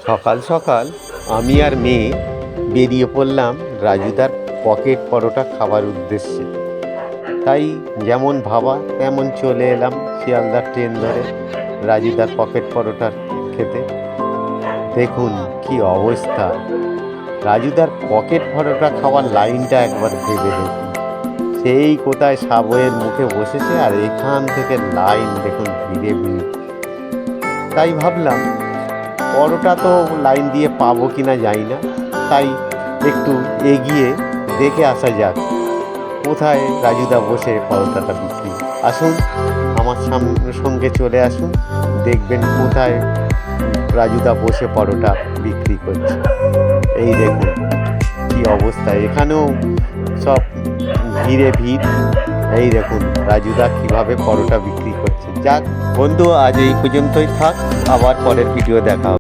সকাল সকাল আমি আর মেয়ে বেরিয়ে পড়লাম রাজুদার পকেট পরোটা খাবার উদ্দেশ্যে। তাই যেমন ভাবা তেমন চলে এলাম শিয়ালদার ট্রেন ধরে রাজুদার পকেট পরোটা খেতে। দেখুন কি অবস্থা, রাজুদার পকেট পরোটা খাওয়ার লাইনটা একবার ভেবে দেখুন। সেই কোথায় সাবওয়ের মুখে বসেছে আর এখান থেকে লাইন দেখুন ভিড়ে ভিড়। তাই ভাবলাম পরোটা তো লাইন দিয়ে পাবো কিনা জানি না, তাই একটু এগিয়ে দেখে আসা যাক কোথায় রাজুদা বসে পরোটাটা বিক্রি। আসুন আমার সঙ্গে চলে আসুন, দেখবেন কোথায় রাজুদা বসে পরোটা বিক্রি করছে। এই দেখুন কি অবস্থা, এখানেও সব ভিড়ে ভিড়। এই দেখুন রাজুদা কিভাবে পরোটা বিক্রি করছে। যাক বন্ধু, আজ এই পর্যন্তই থাক, আবার পরের ভিডিও দেখা হবে।